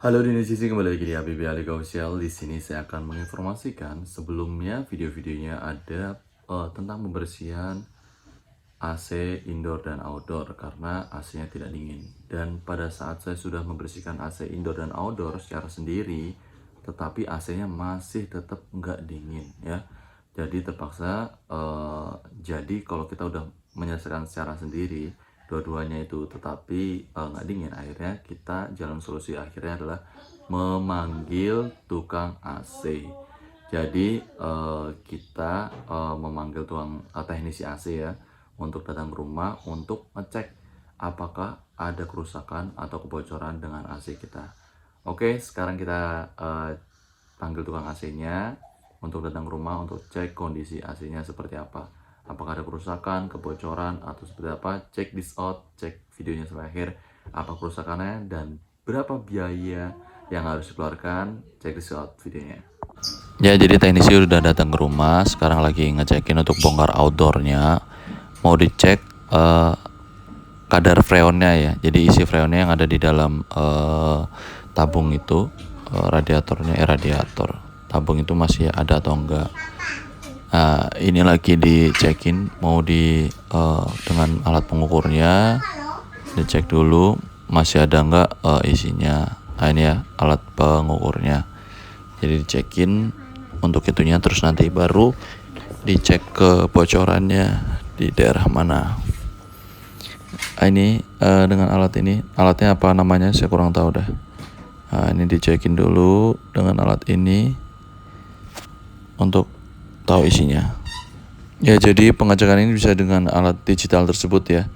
Halo Dini Sisi, kembali lagi di Habibie Alika Official. Di sini saya akan menginformasikan sebelumnya video-videonya ada tentang pembersihan AC indoor dan outdoor karena AC-nya tidak dingin. Dan pada saat saya sudah membersihkan AC indoor dan outdoor secara sendiri, tetapi AC-nya masih tetap nggak dingin ya. Jadi terpaksa jadi kalau kita udah menyelesaikan secara sendiri dua-duanya itu tetapi nggak dingin, akhirnya kita jalan solusi akhirnya adalah memanggil tukang AC. Jadi kita memanggil tukang teknisi AC ya untuk datang ke rumah untuk ngecek apakah ada kerusakan atau kebocoran dengan AC kita. Oke, sekarang kita panggil tukang AC-nya untuk datang ke rumah untuk cek kondisi AC-nya seperti apa. Apakah ada kerusakan, kebocoran, atau seperti apa. Check this out, cek videonya sampai akhir. Apa kerusakannya dan berapa biaya yang harus dikeluarkan. Check this out videonya. Ya, jadi teknisi udah datang ke rumah. Sekarang lagi ngecekin untuk bongkar outdoornya. Mau dicek kadar freonnya ya. Jadi isi freonnya yang ada di dalam tabung itu, radiator tabung itu masih ada atau enggak. Nah, ini lagi dicekin, mau dengan alat pengukurnya dicek dulu masih ada enggak isinya. Nah, ini ya alat pengukurnya. Jadi dicekin untuk itunya, terus nanti baru dicek kebocorannya di daerah mana. Nah, ini dengan alat ini, alatnya apa namanya saya kurang tahu dah. Nah, ini dicekin dulu dengan alat ini untuk tahu isinya. Ya, jadi pengecekan ini bisa dengan alat digital tersebut ya.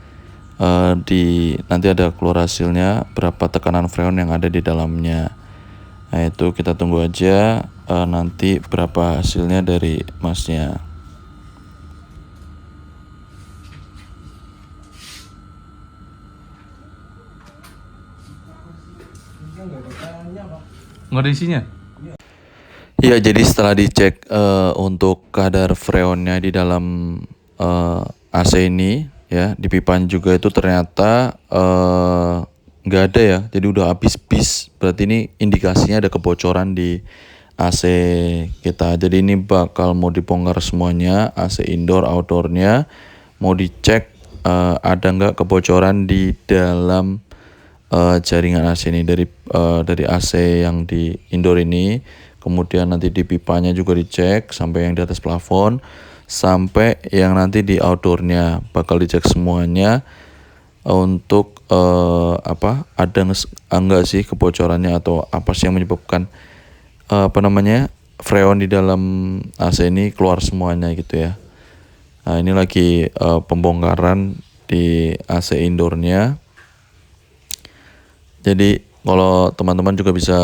Nanti ada keluar hasilnya berapa tekanan freon yang ada di dalamnya. Nah, itu kita tunggu aja nanti berapa hasilnya dari masnya. Nggak ada isinya? Ya, jadi setelah dicek untuk kadar freonnya di dalam AC ini ya, di pipa juga itu ternyata nggak ada ya. Jadi udah habis-habis. Berarti ini indikasinya ada kebocoran di AC kita. Jadi ini bakal mau dibongkar semuanya, AC indoor, outdoornya. Mau dicek ada nggak kebocoran di dalam jaringan AC ini dari AC yang di indoor ini. Kemudian nanti di pipanya juga dicek sampai yang di atas plafon, sampai yang nanti di outdoornya bakal dicek semuanya untuk ada enggak sih kebocorannya atau apa sih yang menyebabkan freon di dalam AC ini keluar semuanya gitu ya. Nah, ini lagi pembongkaran di AC indoornya. Jadi kalau teman-teman juga bisa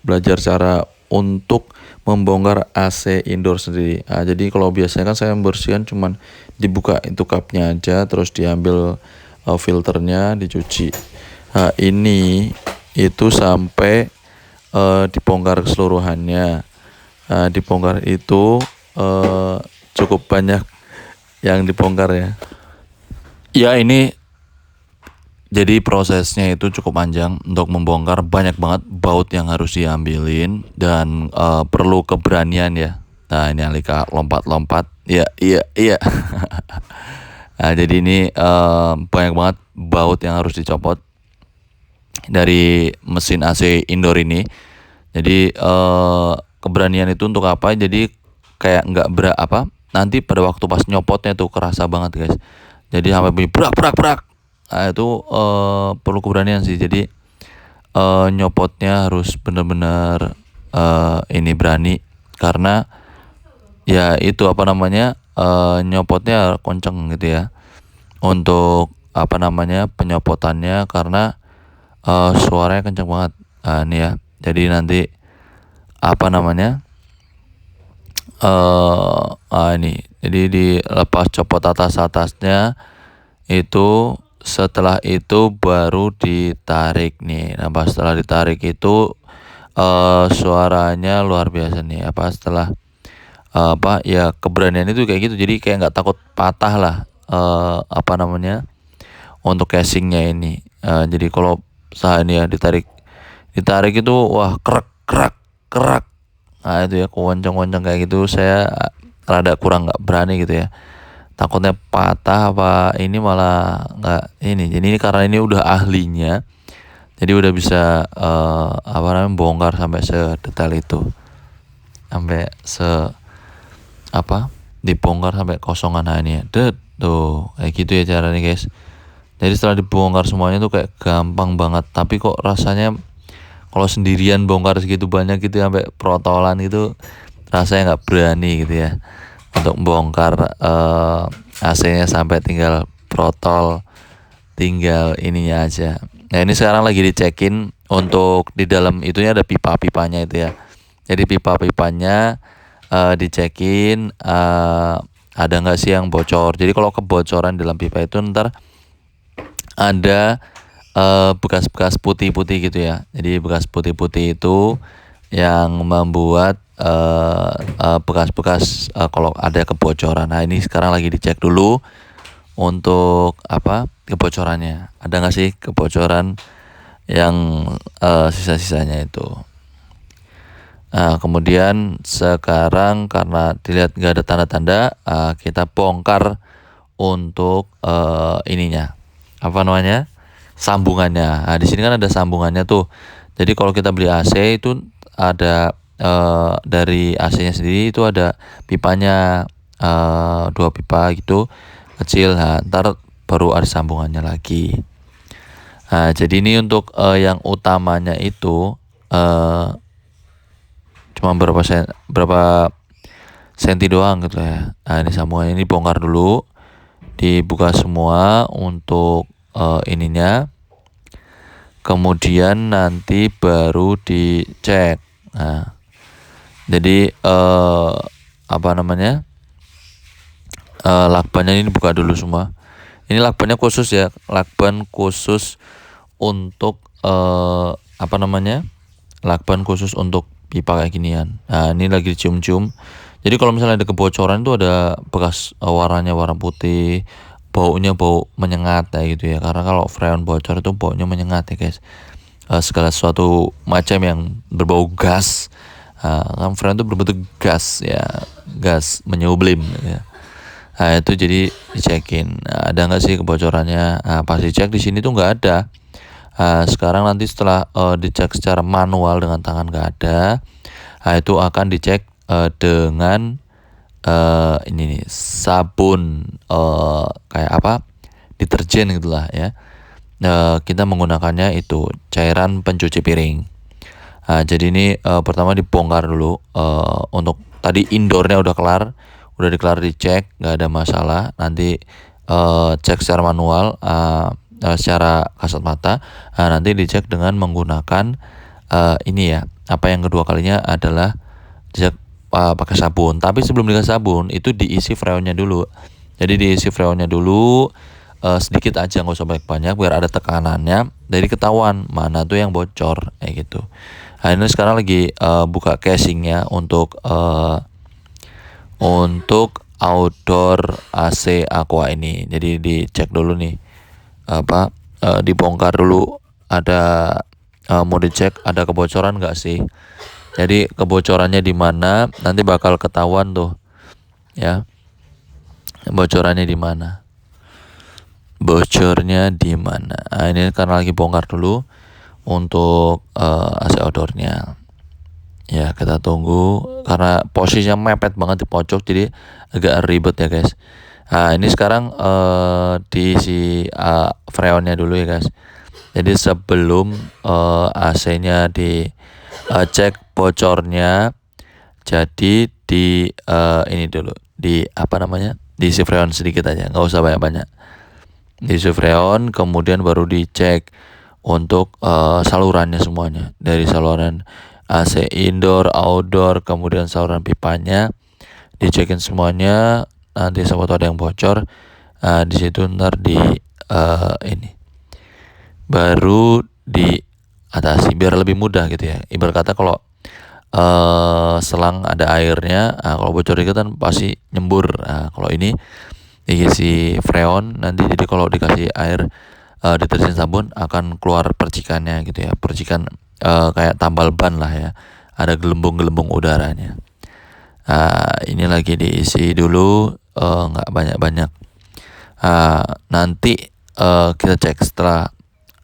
belajar cara untuk membongkar AC indoor sendiri. Nah, jadi kalau biasanya kan saya membersihkan cuman dibuka itu cupnya aja, terus diambil filternya, dicuci. Nah, ini itu sampai dibongkar keseluruhannya. Nah, dibongkar itu cukup banyak yang dibongkar ya. Ya, ini jadi prosesnya itu cukup panjang untuk membongkar, banyak banget baut yang harus diambilin dan perlu keberanian ya. Nah, ini Alika lompat-lompat. Iya. Nah, jadi ini banyak banget baut yang harus dicopot dari mesin AC indoor ini. Jadi keberanian itu untuk apa? Jadi kayak nggak nanti pada waktu pas nyopotnya tuh kerasa banget guys. Jadi sampai bunyi brak. Nah, itu perlu keberanian sih. Jadi nyopotnya harus benar-benar ini berani, karena ya itu nyopotnya kenceng gitu ya untuk penyopotannya, karena suaranya kenceng banget. Nah, ini ya. Jadi nanti ini jadi dilepas copot atasnya itu. Setelah itu baru ditarik nih. Nah, pas setelah ditarik itu suaranya luar biasa nih. Setelah ya keberanian itu kayak gitu. Jadi kayak nggak takut patah lah untuk casingnya ini. Jadi kalau ini ya ditarik ditarik itu wah kerak kerak kerak. Nah itu ya kewoncong-woncong kayak gitu saya rada kurang nggak berani gitu ya. Takutnya patah apa ini malah nggak ini. Jadi ini karena ini udah ahlinya, jadi udah bisa apa namanya bongkar sampai sedetail itu, sampai dibongkar sampai kosongan. Nah ini ya, tuh kayak gitu ya caranya guys. Jadi setelah dibongkar semuanya tuh kayak gampang banget, tapi kok rasanya kalau sendirian bongkar segitu banyak gitu sampai protolan gitu rasanya nggak berani gitu ya untuk bongkar AC-nya sampai tinggal protol, tinggal ininya aja. Nah ini sekarang lagi dicekin untuk di dalam itunya ada pipa-pipanya itu ya. Jadi pipa-pipanya dicekin ada nggak sih yang bocor. Jadi kalau kebocoran dalam pipa itu ntar ada bekas-bekas putih-putih gitu ya. Jadi bekas putih-putih itu yang membuat bekas-bekas kalau ada kebocoran. Nah ini sekarang lagi dicek dulu untuk kebocorannya. Ada nggak sih kebocoran yang sisa-sisanya itu. Nah kemudian sekarang karena dilihat nggak ada tanda-tanda, kita bongkar untuk ininya sambungannya. Nah, di sini kan ada sambungannya tuh. Jadi kalau kita beli AC itu ada dari AC-nya sendiri itu ada pipanya 2 pipa gitu kecil. Nah, ntar baru ada sambungannya lagi. Nah, jadi ini untuk yang utamanya itu cuma berapa senti doang gitu ya. Nah, ini sambungannya ini bongkar dulu, dibuka semua untuk ininya, kemudian nanti baru dicek. Nah jadi lakbannya ini buka dulu semua. Ini lakbannya khusus ya, lakban khusus untuk lakban khusus untuk pipa kayak ginian. Nah ini lagi dicium-cium. Jadi kalau misalnya ada kebocoran itu ada bekas warna putih, baunya bau menyengat kayak gitu ya. Karena kalau freon bocor itu baunya menyengat ya guys. Segala sesuatu macam yang berbau gas, kan freon itu berbentuk gas ya, gas menyublim ya. Nah itu jadi dicekin, ada nggak sih kebocorannya. Nah, pas dicek di sini tuh nggak ada. Sekarang nanti setelah dicek secara manual dengan tangan nggak ada, itu akan dicek dengan ini nih sabun kayak deterjen gitulah ya. Kita menggunakannya itu cairan pencuci piring. Jadi ini pertama dibongkar dulu. Untuk tadi indoornya udah dikelar dicek, nggak ada masalah. Nanti cek secara manual, secara kasat mata. Nanti dicek dengan menggunakan ini ya. Yang kedua kalinya adalah dicek pakai sabun. Tapi sebelum dikasih sabun itu diisi freonnya dulu. Jadi diisi freonnya dulu sedikit aja, nggak usah banyak-banyak biar ada tekanannya. Jadi ketahuan mana tuh yang bocor kayak gitu. Nah ini sekarang lagi buka casingnya untuk outdoor AC Aqua ini. Jadi dicek dulu nih dibongkar dulu, ada mau dicek ada kebocoran nggak sih. Jadi kebocorannya di mana nanti bakal ketahuan tuh ya, bocornya di mana. Nah, ini karena lagi bongkar dulu untuk AC outdoornya. Ya kita tunggu karena posisinya mepet banget di pojok, jadi agak ribet ya guys. Nah ini sekarang diisi freonnya dulu ya guys. Jadi sebelum AC-nya dicek bocornya, jadi ini dulu diisi freon sedikit aja, nggak usah banyak-banyak. Diisi freon, kemudian baru dicek untuk salurannya semuanya, dari saluran AC indoor, outdoor, kemudian saluran pipanya dicekin semuanya. Nanti siapa tahu ada yang bocor, di situ ntar ini baru diatasi biar lebih mudah gitu ya. Ibarat kata kalau selang ada airnya, kalau bocor dikit kan pasti nyembur. Kalau ini diisi freon nanti, jadi kalau dikasih air deterjen sabun akan keluar percikannya gitu ya, percikan kayak tambal ban lah ya, ada gelembung-gelembung udaranya. Ini lagi diisi dulu, nggak banyak-banyak. Nanti kita cek setelah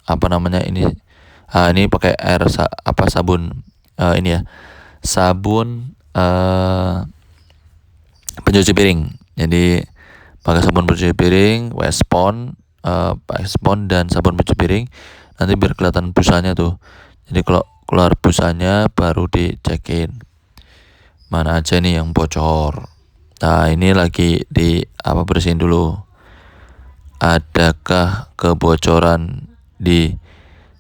apa namanya ini pakai sabun, ini ya, sabun pencuci piring. Jadi pakai sabun pencuci piring, Westpon, pakai spon dan sabun pencuci piring. Nanti biar kelihatan busanya tuh. Jadi kalau keluar busanya baru dicekin mana aja nih yang bocor. Nah, ini lagi bersihin dulu. Adakah kebocoran di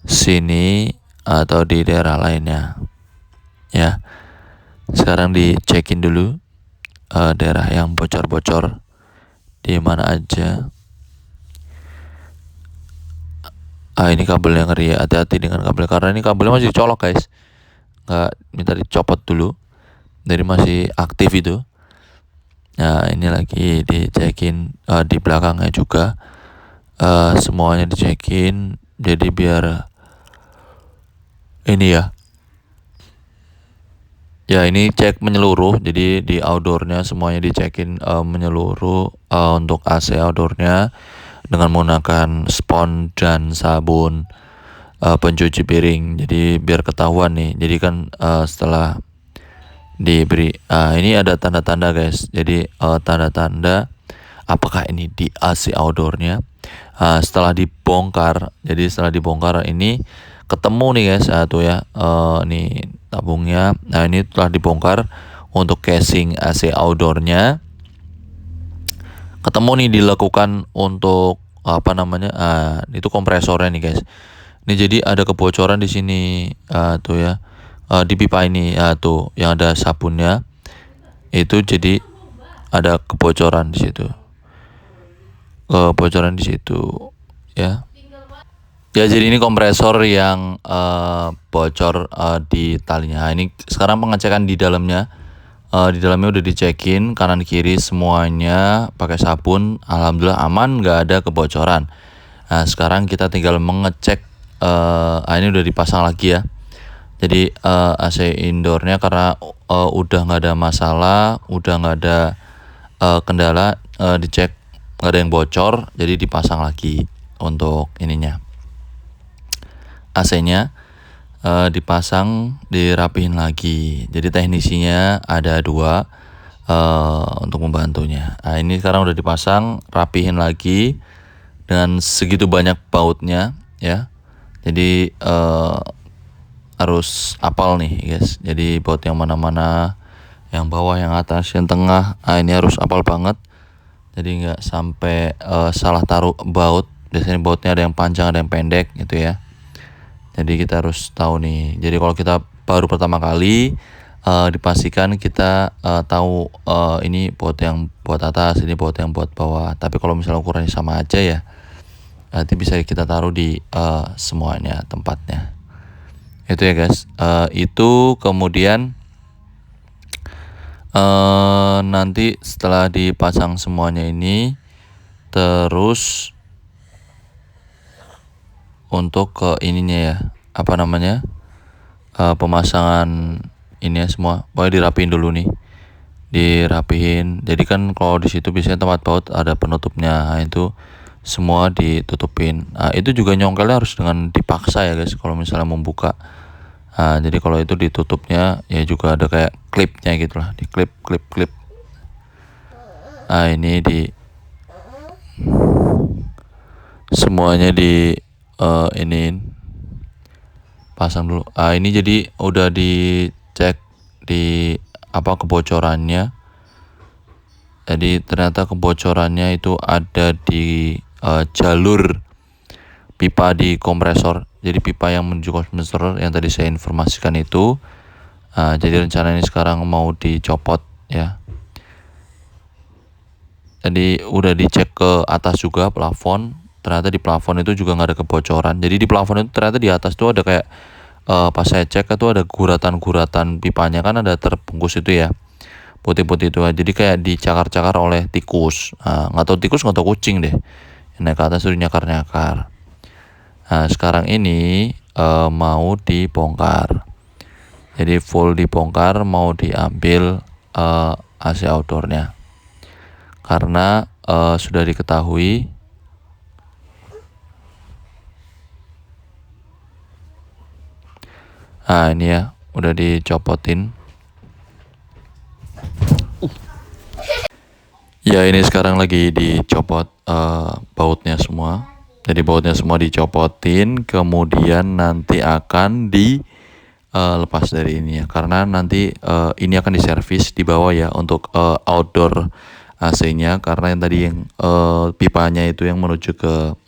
sini atau di daerah lainnya? Ya. Sekarang dicekin dulu daerah yang bocor-bocor di mana aja. Ini kabelnya ngeri ya, hati-hati dengan kabel karena ini kabelnya masih colok guys, nggak minta dicopot dulu, jadi masih aktif itu. Nah, ini lagi dicekin di belakangnya juga, semuanya dicekin, jadi biar ini ya ini cek menyeluruh, jadi di outdoornya semuanya dicekin menyeluruh untuk AC outdoornya dengan menggunakan spon dan sabun pencuci piring. Jadi biar ketahuan nih. Jadi kan setelah diberi ini ada tanda-tanda guys. Jadi tanda-tanda apakah ini di AC outdoornya. Setelah dibongkar, jadi setelah dibongkar ini ketemu nih guys, tuh ya, ini tabungnya. Nah, ini telah dibongkar untuk casing AC outdoornya. Ketemu nih dilakukan untuk itu kompresornya nih guys. Ini jadi ada kebocoran di sini, tuh ya, di pipa ini, tuh yang ada sabunnya itu, jadi ada kebocoran di situ, ya. Ya, jadi ini kompresor yang bocor di talinya. Ini sekarang pengecekan di dalamnya. Di dalamnya udah dicekin kanan kiri semuanya pakai sabun, alhamdulillah aman, nggak ada kebocoran. Nah, sekarang kita tinggal mengecek, ini udah dipasang lagi ya. Jadi AC indoornya karena udah nggak ada masalah, udah nggak ada kendala, dicek nggak ada yang bocor, jadi dipasang lagi untuk ininya, AC-nya. Dipasang, dirapihin lagi. Jadi teknisinya ada 2 untuk membantunya. Nah, ini sekarang udah dipasang, rapihin lagi dengan segitu banyak bautnya ya. Jadi harus apal nih guys. Jadi baut yang mana-mana, yang bawah, yang atas, yang tengah. Ini harus apal banget. Jadi nggak sampai salah taruh baut. Biasanya bautnya ada yang panjang, ada yang pendek gitu ya. Jadi kita harus tahu nih. Jadi kalau kita baru pertama kali, dipastikan kita tahu ini baut yang buat atas, ini baut yang buat bawah. Tapi kalau misalnya ukurannya sama aja ya, nanti bisa kita taruh di semuanya tempatnya. Itu ya guys. Itu kemudian nanti setelah dipasang semuanya ini, terus untuk ke ininya ya, pemasangan ini ya semua, pokoknya dirapiin dulu nih, dirapihin. Jadi kan kalau di situ biasanya tempat baut ada penutupnya, nah, itu semua ditutupin. Nah, itu juga nyongkelnya harus dengan dipaksa ya guys kalau misalnya membuka. Nah, jadi kalau itu ditutupnya ya juga ada kayak klipnya gitulah, di klip. Nah, ini semuanya ini pasang dulu. Ini jadi udah dicek di kebocorannya. Jadi ternyata kebocorannya itu ada di jalur pipa di kompresor. Jadi pipa yang menuju kompresor yang tadi saya informasikan itu. Jadi rencana ini sekarang mau dicopot ya. Jadi udah dicek ke atas juga plafon. Ternyata di plafon itu juga nggak ada kebocoran. Jadi di plafon itu ternyata di atas tuh ada kayak pas saya cek itu ada guratan-guratan pipanya, kan ada terbungkus itu ya, putih-putih itu. Jadi kayak dicakar-cakar oleh tikus. Nggak tahu tikus nggak tahu kucing deh. Yang naik ke atas itu nyakar-nyakar. Nah, sekarang ini mau dibongkar. Jadi full dibongkar, mau diambil AC outdoornya. Karena sudah diketahui ini ya, udah dicopotin. Ya, ini sekarang lagi dicopot bautnya semua. Jadi bautnya semua dicopotin, kemudian nanti akan dilepas dari ini ya. Karena nanti ini akan diservis di bawah ya untuk outdoor AC-nya. Karena yang tadi yang pipanya itu yang menuju ke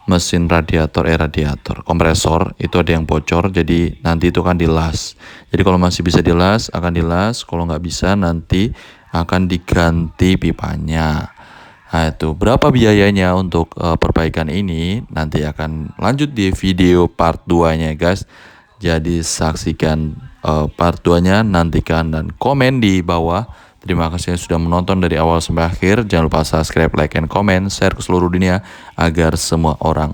mesin radiator kompresor itu ada yang bocor, jadi nanti itu akan dilas. Jadi kalau masih bisa dilas akan dilas, kalau nggak bisa nanti akan diganti pipanya. Nah itu berapa biayanya untuk perbaikan ini nanti akan lanjut di video part 2 nya guys. Jadi saksikan part 2 nya, nantikan dan komen di bawah. Terima kasih yang sudah menonton dari awal sampai akhir. Jangan lupa subscribe, like, and comment, share ke seluruh dunia agar semua orang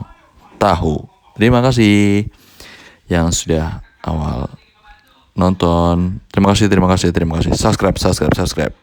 tahu. Terima kasih yang sudah awal nonton. Terima kasih. Subscribe.